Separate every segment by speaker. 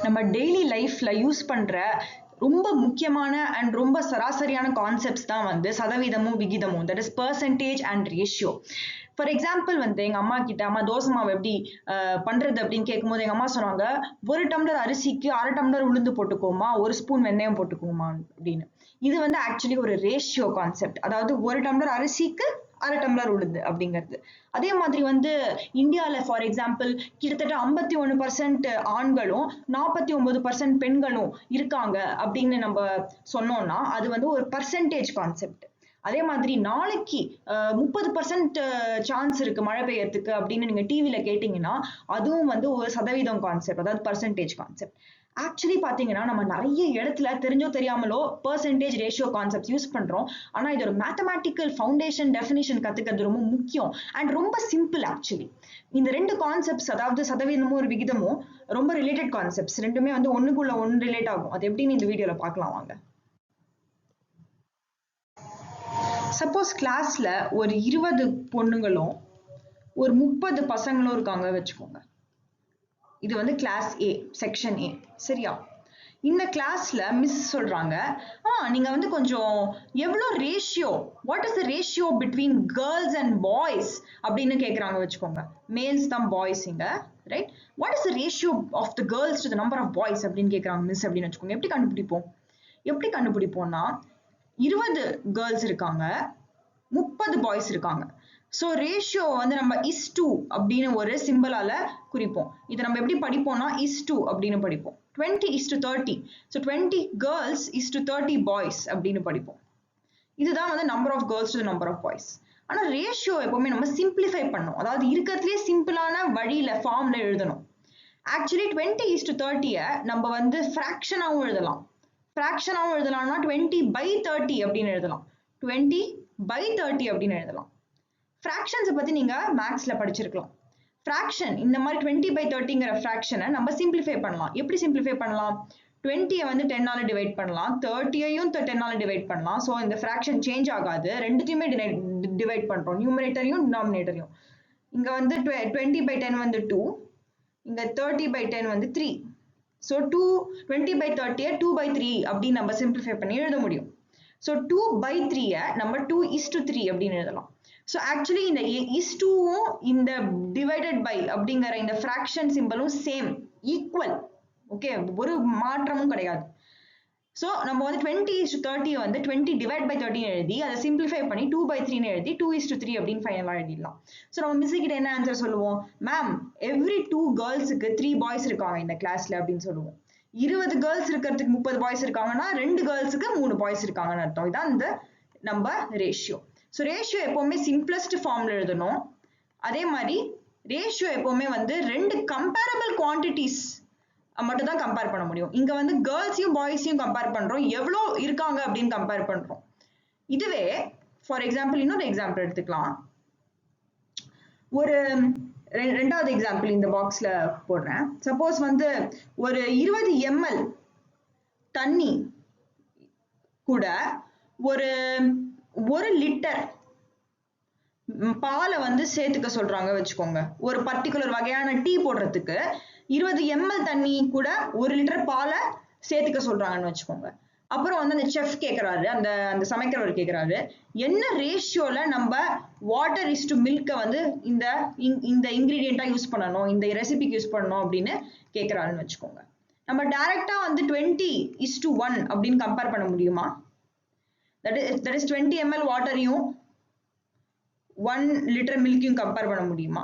Speaker 1: நம்ம டெய்லி லைஃப்ல யூஸ் பண்ற ரொம்ப முக்கியமான அண்ட் ரொம்ப சராசரியான கான்செப்ட்ஸ் தான் வந்து சதவீதமும் விகிதமும், that is percentage and ratio. For example வந்து எங்க அம்மா கிட்ட, அம்மா தோசை மாவு எப்படி பண்றது அப்படின்னு கேட்கும்போது எங்க அம்மா சொன்னாங்க, 1 டம்ளர் அரிசிக்கு 1/2 டம்ளர் உளுந்து போட்டுக்கோமா, 1 ஸ்பூன் வெந்தயம் போட்டுக்கோமா அப்படின்னு. இது வந்து ஆக்சுவலி ஒரு ரேஷியோ கான்செப்ட், அதாவது 1 டம்ளர் அரிசிக்கு 1/2 டம்ளர் உளுந்து அப்படிங்கிறது. அதே மாதிரி வந்து இந்தியாவில் ஃபார் எக்ஸாம்பிள் கிட்டத்தட்ட 51% ஆண்களும் 49% பெண்களும் இருக்காங்க அப்படின்னு நம்ம சொன்னோம்னா அது வந்து ஒரு பர்சன்டேஜ் கான்செப்ட். அதே மாதிரி நாளைக்கு 30% சான்ஸ் இருக்கு மழை பெய்யறதுக்கு அப்படின்னு நீங்க டிவில கேட்டீங்கன்னா அதுவும் வந்து ஒரு சதவீதம் கான்செப்ட், அதாவது பர்சன்டேஜ் கான்செப்ட். ஆக்சுவலி பாத்தீங்கன்னா நம்ம நிறைய இடத்துல தெரிஞ்சோ தெரியாமலோ பெர்சன்டேஜ் ரேஷியோ கான்செப்ட் யூஸ் பண்றோம். ஆனா இது ஒரு மேத்தமேட்டிக்கல் ஃபவுண்டேஷன் டெஃபினிஷன் கத்துக்கிறது ரொம்ப முக்கியம் அண்ட் ரொம்ப சிம்பிள். ஆக்சுவலி இந்த ரெண்டு கான்செப்ட்ஸ், அதாவது சதவீதமும் ஒரு விகிதமும் ரொம்ப ரிலேட்டட் கான்செப்ட்ஸ், ரெண்டுமே வந்து ஒண்ணுக்குள்ள ஒன்று ரிலேட் ஆகும். அது எப்படின்னு இந்த வீடியோல பார்க்கலாம் வாங்க. சப்போஸ் கிளாஸ்ல ஒரு 20 பொண்ணுங்களும் ஒரு 30 பசங்களும் இருக்காங்க வச்சுக்கோங்க. இது வந்து கிளாஸ் ஏ, செக்ஷன் ஏ, சரியா? இந்த கிளாஸ்ல மிஸ் சொல்றாங்க, நீங்க வந்து கொஞ்சம் எவ்வளோ ratio, what is the ratio between girls and boys அப்படின்னு கேட்குறாங்க வச்சுக்கோங்க. மேல்ஸ் தான் பாய்ஸ் இங்க, right? What is the ratio of the girls to the number of boys அப்படின்னு கேட்குறாங்க மிஸ் அப்படின்னு வச்சுக்கோங்க. எப்படி கண்டுபிடிப்போம்னா 20 கேர்ள்ஸ் இருக்காங்க, 30 பாய்ஸ் இருக்காங்க. ஸோ ரேஷியோ வந்து நம்ம is2 அப்படின்னு ஒரு சிம்பிளால குறிப்போம். இதை நம்ம எப்படி படிப்போம்னா is2 அப்படின்னு படிப்போம். 20:30. So 20 girls is to 30 boys அப்படின்னு படிப்போம். இதுதான் வந்து number of girls to number of boys. ஆனா ரேஷியோ எப்பவுமே நம்ம சிம்பிளிஃபை பண்ணணும், அதாவது இருக்கிறதுலே சிம்பிளான வழியில ஃபார்ம்ல எழுதணும். ஆக்சுவலி 20:30 நம்ம வந்து ஃப்ராக்ஷனாகவும் எழுதலாம். ஃப்ராக்ஷனாகவும் எழுதலாம்னா 20/30 அப்படின்னு எழுதலாம். 20/30 அப்படின்னு எழுதலாம். ஃப்ராக்ஷன்ஸை பத்தி நீங்க மேக்ஸ்ல படிச்சிருக்கலாம். ஃப்ராக்ஷன் இந்த மாதிரி 20/30ங்கிற ஃப்ராக்ஷனை நம்ம சிம்பிளிஃபை பண்ணலாம். எப்படி சிம்பிளிஃபை பண்ணலாம்? 20 வந்து 10ஆல டிவைட் பண்ணலாம், 30யும் 10ஆல டிவைட் பண்ணலாம். ஸோ இந்த ஃப்ராக்ஷன் சேஞ்ச் ஆகாது, ரெண்டுத்தையுமே டிவைட் பண்றோம், நியூமரேட்டரையும் டினாமினேட்டரையும். இங்க வந்து 20/10 வந்து 2, இங்க 30/10 வந்து 3. ஸோ 20/30 2/3 அப்படின்னு நம்ம சிம்பிளிஃபை பண்ணி எழுத முடியும். ஸோ 2/3 நம்ம 2:3 அப்படின்னு எழுதலாம். ஸோ ஆக்சுவலி இந்த is2வும் இந்த டிவைடட் பை அப்படிங்கிற இந்த ஃப்ராக்ஷன் சிம்பிளும் சேம், ஈக்குவல். ஓகே, ஒரு மாற்றமும் கிடையாது. ஸோ நம்ம வந்து 20:30 வந்து 20/30 எழுதி அதை சிம்பிளிஃபை பண்ணி 2/3 எழுதி 2:3 அப்படின்னு ஃபைனலாக எழுதிடலாம். ஸோ நம்ம மிஸ் கிட்ட என்ன ஆன்சர் சொல்லுவோம்? மேம், எவ்ரி 2 கேர்ள்ஸுக்கு 3 பாய்ஸ் இருக்காங்க இந்த கிளாஸ்ல அப்படின்னு சொல்லுவோம். 20 கேர்ள்ஸ் இருக்கிறதுக்கு 30 பாய்ஸ் இருக்காங்கன்னா 2 கேர்ள்ஸுக்கு 3 பாய்ஸ் இருக்காங்கன்னு அர்த்தம். இதான் இந்த நம்ம ரேஷியோ. ஸோ ரேஷியோ எப்பவுமே சிம்பிளஸ்ட் ஃபார்ம்ல எழுதணும். அதே மாதிரி ரேஷியோ எப்பவுமே வந்து 2 கம்பேரபிள் குவான்டிட்டிஸ் மட்டும் தான் கம்பேர் பண்ண முடியும். இங்க வந்து கேர்ள்ஸையும் பாய்ஸையும் கம்பேர் பண்றோம், எவ்வளோ இருக்காங்க அப்படின்னு கம்பேர் பண்றோம். இதுவே ஃபார் எக்ஸாம்பிள் இன்னொரு எக்ஸாம்பிள் எடுத்துக்கலாம். ஒரு ரெண்டாவது எக்ஸாம்பிள் இந்த பாக்ஸ்ல போடுறேன். சப்போஸ் வந்து ஒரு 20 ml தண்ணி கூட ஒரு 1 லிட்டர் பாலை வந்து சேர்த்துக்க சொல்றாங்க வச்சுக்கோங்க. ஒரு பர்டிகுலர் வகையான டீ போடுறதுக்கு 20 ml தண்ணி கூட 1 லிட்டர் பாலை சேர்த்துக்க சொல்றாங்கன்னு வச்சுக்கோங்க. அப்புறம் வந்து அந்த செஃப் கேட்கறாரு, அந்த சமைக்கிறவர் கேட்கறாரு, என்ன ரேஷியோல நம்ம வாட்டர் இஸ் டு மில்கை வந்து இந்த இன்கிரீடியண்டா யூஸ் பண்ணணும், இந்த ரெசிபிக்கு யூஸ் பண்ணணும் அப்படின்னு கேட்கறாருன்னு வச்சுக்கோங்க. நம்ம டைரக்டா வந்து 20:1 அப்படின்னு கம்பேர் பண்ண முடியுமா? தட் இஸ் 20 ml வாட்டரையும் 1 லிட்டர் மில்கையும் கம்பேர் பண்ண முடியுமா?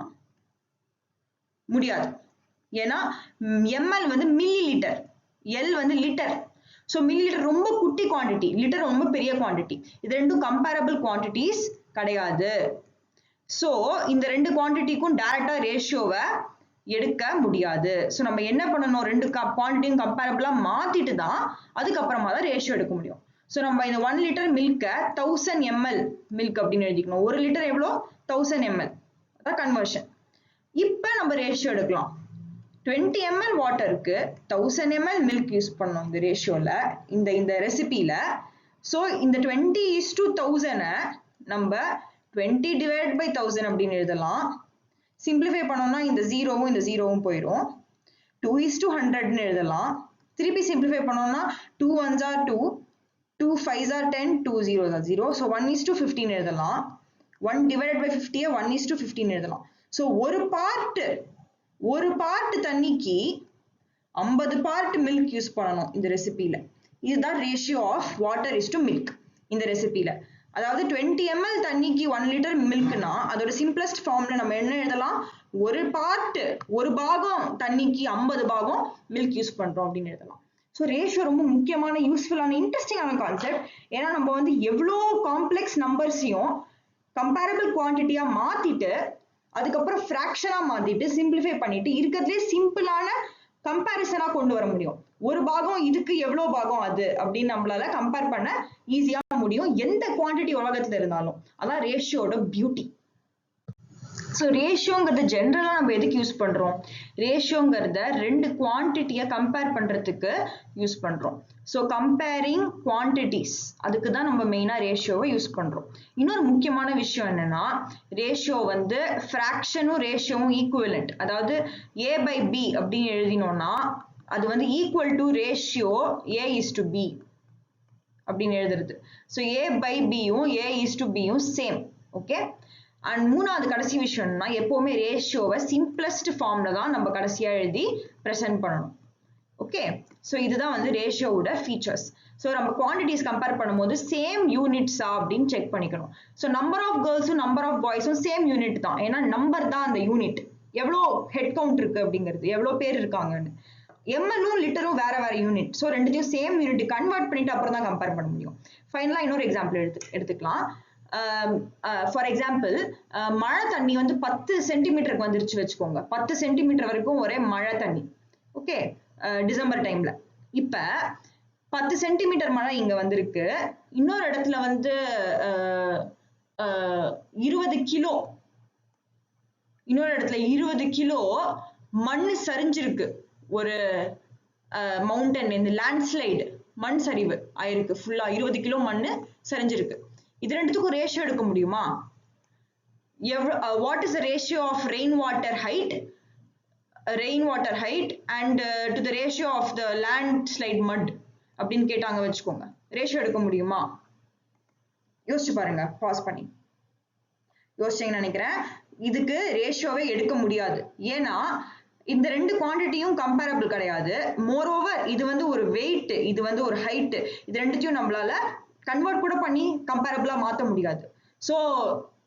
Speaker 1: முடியாது. ஏன்னா ml வந்து மில்லி லிட்டர், எல் வந்து லிட்டர். ஸோ மில்லி லிட்டர் ரொம்ப குட்டி குவான்டிட்டி, லிட்டர் ரொம்ப பெரிய குவான்டிட்டி. இது ரெண்டும் கம்பேரபிள் குவான்டிட்டிஸ் கிடையாது. ஸோ இந்த ரெண்டு குவான்டிட்டிக்கும் டைரக்டா ரேஷியோவை எடுக்க முடியாது. ஸோ நம்ம என்ன பண்ணணும், ரெண்டு குவான்டிட்டியும் கம்பேரபிளா மாத்திட்டு தான் அதுக்கப்புறமா தான் ரேஷியோ எடுக்க முடியும். ஸோ நம்ம இந்த 1 லிட்டர் மில்கை 1000 ml மில்க் அப்படின்னு எழுதிக்கணும். 1 லிட்டர் எவ்வளோ? 1000 ml. அதான் கன்வர்ஷன். இப்போ நம்ம ரேஷியோ எடுக்கலாம். 20 ml வாட்டருக்கு 1000 ml மில்க் யூஸ் பண்ணோம் இந்த ரேஷியோல, இந்த ரெசிபியில. ஸோ இந்த 20:1000 நம்ம 20/1000 அப்படின்னு எழுதலாம். சிம்பிளிஃபை பண்ணோம்னா இந்த ஜீரோவும் போயிடும். 2:100 ன்னு எழுதலாம். திருப்பி சிம்பிளிஃபை பண்ணோம்னா 2 1s are 2, 2 5s are 10, 2 0s are 0. So 1:15 எழுதலாம். 1 divided by 50 1:15 எழுதலாம். So ஒரு பார்ட் தண்ணிக்கு 50 பார்ட் மில்க் யூஸ் பண்ணணும் இந்த ரெசிபில. இதுதான் ratio of water is to milk இந்த ரெசிபில. அதாவது 20 ml தண்ணிக்கு 1 லிட்டர் மில்க்னா அதோட சிம்பிளஸ்ட் ஃபார்ம்ல நம்ம என்ன எழுதலாம்? ஒரு பாகம் தண்ணிக்கு 50 பாகம் மில்க் யூஸ் பண்றோம் அப்படின்னு எழுதலாம். ஸோ ரேஷியோ ரொம்ப முக்கியமான யூஸ்ஃபுல்லான இன்ட்ரெஸ்டிங்கான கான்செப்ட். ஏன்னா நம்ம வந்து எவ்வளோ காம்ப்ளெக்ஸ் நம்பர்ஸையும் கம்பேரபிள் குவான்டிட்டியா மாத்திட்டு அதுக்கப்புறம் ஃப்ராக்ஷனா மாத்திட்டு சிம்பிளிஃபை பண்ணிட்டு இருக்கிறதுலே சிம்பிளான கம்பேரிசனா கொண்டு வர முடியும். ஒரு பாகம் இதுக்கு எவ்வளவு பாகம் அது அப்படின்னு நம்மளால கம்பேர் பண்ண ஈஸியா முடியும் எந்த குவான்டிட்டி உலகத்துல இருந்தாலும். அதான் ரேஷியோட பியூட்டி. ஸோ ரேஷியோங்கிறது ஜென்ரலா நம்ம எதுக்கு யூஸ் பண்றோம்? ரேஷியோங்கிறத ரெண்டு குவான்டிட்டியை கம்பேர் பண்றதுக்கு யூஸ் பண்றோம். ஸோ கம்பேரிங் குவான்டிட்டிஸ் அதுக்கு தான் நம்ம மெயினா ரேஷியோவை யூஸ் பண்றோம். இன்னொரு முக்கியமான விஷயம் என்னன்னா ரேஷியோ வந்து ஃப்ராக்ஷனும் ரேஷியோவும் ஈக்குவலண்ட். அதாவது a by b அப்படின்னு எழுதினோம்னா அது வந்து equal to ratio a is to b அப்படின்னு எழுதுறது. ஸோ a by b-யும் a is to b-யும் சேம். ஓகே. அண்ட் மூணாவது கடைசி விஷயம்னா எப்பவுமே ரேஷியோவை சிம்பிளஸ்ட் ஃபார்ம்ல தான் நம்ம கடைசியா எழுதி ப்ரெசென்ட் பண்ணணும். ஓகே. ஸோ இதுதான் வந்து ரேஷியோவோட ஃபீச்சர்ஸ். ஸோ நம்ம குவான்டிட்டிஸ் கம்பேர் பண்ணும்போது சேம் யூனிட்ஸா அப்படின்னு செக் பண்ணிக்கணும். ஸோ நம்பர் ஆஃப் கேர்ள்ஸும் நம்பர் ஆஃப் பாய்ஸும் சேம் யூனிட் தான். ஏன்னா நம்பர் தான் அந்த யூனிட். எவ்வளோ ஹெட் கவுண்ட் இருக்கு அப்படிங்கிறது, எவ்வளோ பேர் இருக்காங்கன்னு. எம்எல்லும் லிட்டரும் வேற வேற யூனிட். ஸோ ரெண்டுத்தையும் சேம் யூனிட் கன்வெர்ட் பண்ணிட்டு அப்புறம் தான் கம்பேர் பண்ண முடியும். ஃபைனலா இன்னொரு எக்ஸாம்பிள் எடுத்துக்கலாம். ஃபார் எக்ஸாம்பிள் மழை தண்ணி வந்து 10 சென்டிமீட்டருக்கு வந்துருச்சு வச்சுக்கோங்க. 10 சென்டிமீட்டர் வரைக்கும் ஒரே மழை தண்ணி. ஓகே. டிசம்பர் டைம்ல இப்ப 10 சென்டிமீட்டர் மழை இங்க வந்திருக்கு. இன்னொரு இடத்துல வந்து 20 கிலோ, இன்னொரு இடத்துல 20 கிலோ மண் சரிஞ்சிருக்கு. ஒரு மவுண்டன் இந்த லேண்ட்ஸ்லைடு மண் சரிவு ஆயிருக்கு. ஃபுல்லா 20 கிலோ மண் சரிஞ்சிருக்கு. இது ரெண்டுத்துக்கும் ரேஷியோ எடுக்க முடியுமா? What is the ratio of rain water height and to the ratio of the landslide mud அப்படின்னு கேட்டாங்க வச்சுக்கோங்க. ரேஷியோ எடுக்க முடியுமா? யோசிச்சு பாருங்க. பாஸ் பண்ணி யோசிச்சீங்கன்னு நினைக்கிறேன். இதுக்கு ரேஷியோவே எடுக்க முடியாது. ஏன்னா இந்த ரெண்டு குவான்டிட்டியும் கம்பேரபிள் கிடையாது. மோரோவர் இது வந்து ஒரு வெயிட், இது வந்து ஒரு ஹைட். இது ரெண்டுத்தையும் நம்மளால கன்வெர்ட் கூட பண்ணி கம்பேரபிளா மாத்த முடியாது. ஸோ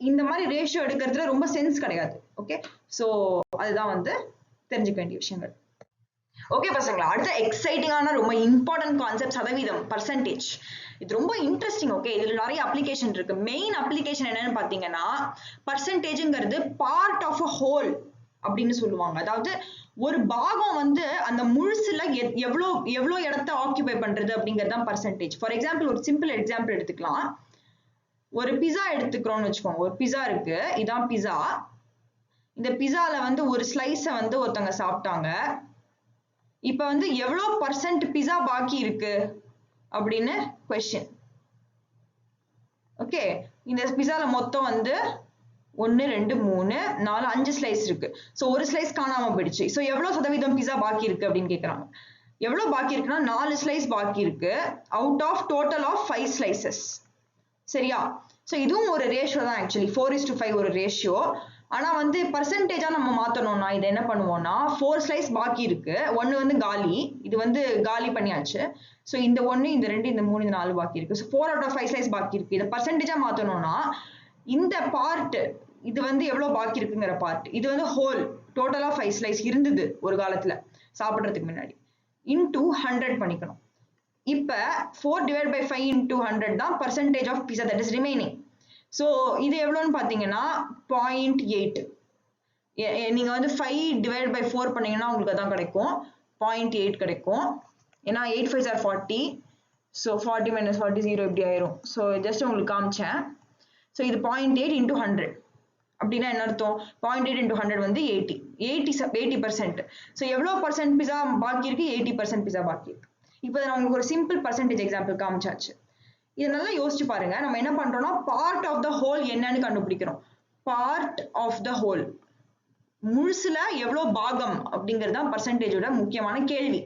Speaker 1: இந்த மாதிரி ரேஷியோ எடுக்கிறதுல ரொம்ப சென்ஸ் கிடையாது. ஓகே. ஸோ அதுதான் வந்து தெரிஞ்சுக்க வேண்டிய விஷயங்கள். ஓகே பசங்களா, அடுத்த எக்ஸைட்டிங்கான ரொம்ப இம்பார்ட்டன்ட் கான்செப்ட் சதவீதம், பர்சன்டேஜ். இது ரொம்ப இன்ட்ரெஸ்டிங். ஓகே. இதுல நிறைய அப்ளிகேஷன் இருக்கு. மெயின் அப்ளிகேஷன் என்னன்னு பாத்தீங்கன்னா பர்சன்டேஜ்ங்கிறது பார்ட் ஆஃப் அ ஹோல் அப்படின்னு சொல்லுவாங்க. அதாவது ஒரு பாகம் வந்து அந்த முழுசுல எவ்வளோ இடத்த ஆக்கியூபை பண்றது அப்படிங்கிறது தான் பர்சன்டேஜ். ஃபார் எக்ஸாம்பிள் ஒரு சிம்பிள் எக்ஸாம்பிள் எடுத்துக்கலாம். ஒரு பிஸா எடுத்துக்கிறோம்னு வச்சுக்கோங்க. ஒரு பிஸா இருக்கு. இதான் பிஸா. இந்த பிஸால வந்து ஒரு ஸ்லைஸை வந்து ஒருத்தவங்க சாப்பிட்டாங்க. இப்ப வந்து எவ்வளோ பர்சன்ட் பிஸா பாக்கி இருக்கு அப்படின்னு கொஸ்டின். ஓகே. இந்த பிஸால மொத்தம் வந்து 1 2 3 4 5 ஸ்லைஸ் இருக்கு. ஸோ ஒரு ஸ்லைஸ் காணாம போயிடுச்சு. ஸோ எவ்வளவு சதவீதம் பிஸா பாக்கி இருக்கு அப்படின்னு கேட்கறாங்க. எவ்வளவு பாக்கி இருக்குன்னா 4 ஸ்லைஸ் பாக்கி இருக்கு out of total of 5 slices. சரியா? ஸோ இதுவும் ஒரு ரேஷியோ தான். ஆக்சுவலி 4:5 ஒரு ரேஷியோ. ஆனா வந்து பர்சன்டேஜா நம்ம மாத்தணும்னா இதை என்ன பண்ணுவோம்னா 4 ஸ்லைஸ் பாக்கி இருக்கு. 1 வந்து காலி. இது வந்து காலி பண்ணியாச்சு. ஸோ இந்த 1 இந்த 2 இந்த 3 இந்த 4 பாக்கி இருக்கு. ஸோ 4 out of 5 ஸ்லைஸ் பாக்கி இருக்கு. இதை பர்சன்டேஜா மாத்தணும்னா இந்த பார்ட் இது வந்து எவ்வளவு பாக்கி இருக்குங்கிற பார்ட், இது வந்து ஹோல் டோட்டலா 5 ஸ்லைஸ் இருந்தது ஒரு காலத்துல சாப்பிடுறதுக்கு முன்னாடி, இன்டூ 100 பண்ணிக்கணும். இப்ப 4 divided by 5 into 100 தான் percentage of pizza that is remaining. So இது எவ்வளோன்னு பார்த்தீங்கன்னா 0.8. நீங்க வந்து 5 divided by 4 பண்ணீங்கன்னா உங்களுக்கு அதான் கிடைக்கும். 0.8 கிடைக்கும். ஏன்னா 8 5s are 40. ஸோ 40 minus 40 0 இப்படி ஆயிரும். ஸோ ஜஸ்ட் உங்களுக்கு காமிச்சேன். ஸோ இது 0.8 into 100 அப்படின்னா என்ன அர்த்தம்? 0.8 into 100 வந்து 80%. ஸோ எவ்வளோ பர்சன்ட் பிஸா பாக்கி இருக்கு? 80% பிஸா பாக்கி இருக்கு. இப்போ நான் உங்களுக்கு ஒரு சிம்பிள் பர்சன்டேஜ் எக்ஸாம்பிள் காமிச்சாச்சு. இதை நல்லா யோசிச்சு பாருங்க. நம்ம என்ன பண்றோம்னா பார்ட் ஆஃப் த ஹோல் என்னன்னு கண்டுபிடிக்கிறோம். பார்ட் ஆஃப் த ஹோல் முழுசுல எவ்வளவு பாகம் அப்படிங்கிறது தான் பர்சன்டேஜோட முக்கியமான கேள்வி.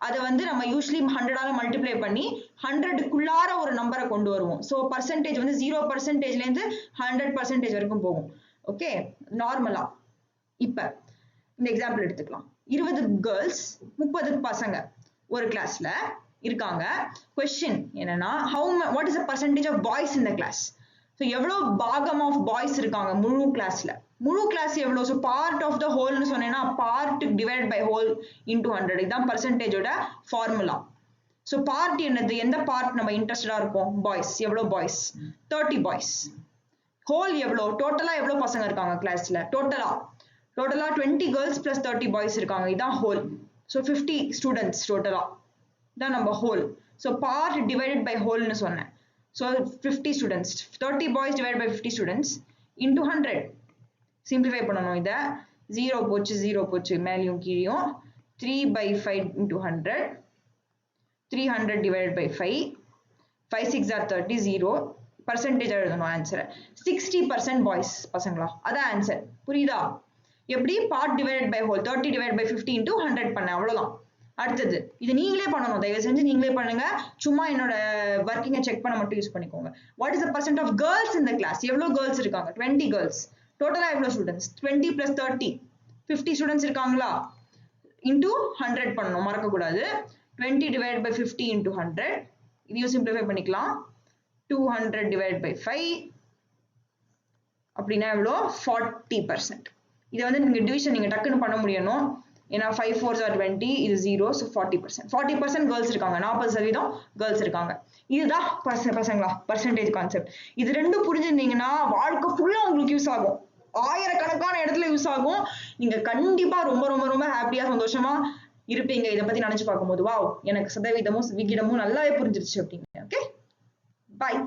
Speaker 1: அதை வந்து நம்ம யூஸ்வலி 100ஆல மல்டிப்ளை பண்ணி 100க்குள்ளார ஒரு நம்பரை கொண்டு வருவோம். ஸோ பர்சன்டேஜ் வந்து 0%ல இருந்து 100% வரைக்கும் போகும். ஓகே, நார்மலா. இப்ப இந்த எக்ஸாம்பிள் எடுத்துக்கலாம். 20 கேர்ள்ஸ் 30 பசங்க ஒரு கிளாஸ்ல இருக்காங்க. கொஸ்டின் என்னன்னா what is the percentage of boys in the class? So எவ்வளவு பாகம் ஆஃப் பாய்ஸ் இருக்காங்க முழு கிளாஸ்ல? முழு கிளாஸ் எவ்வளவு? ஸோ பார்ட் ஆஃப் த ஹோல்னு சொன்னேன்னா part divide by whole into 100. இதுதான் பர்சன்டேஜோட ஃபார்முலா. ஸோ பார்ட் என்னது? எந்த பார்ட் நம்ம இன்ட்ரெஸ்டடா இருப்போம்? பாய்ஸ். எவ்வளவு பாய்ஸ்? 30 பாய்ஸ். ஹோல் எவ்வளவு? டோட்டலா எவ்வளவு பசங்க இருக்காங்க கிளாஸ்ல? டோட்டலா 20 கேர்ள்ஸ் பிளஸ் 30 பாய்ஸ் இருக்காங்க. இதான் ஹோல். ஸோ 50 ஸ்டூடெண்ட்ஸ் டோட்டலா தான் நம்ம whole. So part divided by ஹோல்னு சொன்னேன். So 50 students, 30 boys divide by 50 students into 100. Simplify பண்ணணும். இதை 0 போச்சு 0 போச்சு மேலேயும் கீழேயும். 3/5 into 100. 300 divided by 5. 5 6 are 30. 0. Percentage எழுதணும் ஆன்சர். 60% பாய்ஸ் பசங்களா? அதான் ஆன்சர். புரியுதா? எப்படி? Part divided by whole 30 divided by 50 into 100 பண்ண, அவ்வளவுதான். அடுத்தது இது நீங்களே பண்ணணும். தயவு செஞ்சு நீங்களே பண்ணுங்க. சும்மா என்னோட ஒர்க்கிங்கை செக் பண்ண மட்டும் யூஸ் பண்ணிக்கோங்க. What is the percent of girls in the class? எவ்வளவு கேர்ள்ஸ் இருக்காங்க? 20 கேர்ள்ஸ். டோட்டலா எவ்வளவு ஸ்டூடெண்ட்ஸ்? 20 plus 30. 50 ஸ்டூடெண்ட்ஸ் இருக்காங்களா? இன்டூ 100 பண்ணணும், மறக்க கூடாது. 20 divided by 50 into 100. இதையும் சிம்பிளிஃபை பண்ணிக்கலாம். 200 divided by 5. அப்படின்னா எவ்வளோ? 40%. இதை வந்து நீங்க டிவிஷன் நீங்க டக்குன்னு பண்ண முடியணும். ஏன்னா 5 4s are 20, இது 0, so 40%. 40% கேர்ள்ஸ் இருக்காங்க. 40% கேர்ள்ஸ் இருக்காங்க. இதுதான் பசங்களா பர்சன்டேஜ் கான்செப்ட். இது ரெண்டும் புரிஞ்சிருந்தீங்கன்னா வாழ்க்கை ஃபுல்லா உங்களுக்கு யூஸ் ஆகும். ஆயிரக்கணக்கான இடத்துல யூஸ் ஆகும். நீங்க கண்டிப்பா ரொம்ப ரொம்ப ரொம்ப ஹாப்பியா சந்தோஷமா இருப்பீங்க. இதை பத்தி நினைச்சு பார்க்கும்போது வாவ், எனக்கு சதவீதமும் விகிதமும் நல்லாவே புரிஞ்சிருச்சு அப்படின்னு. ஓகே, பாய்.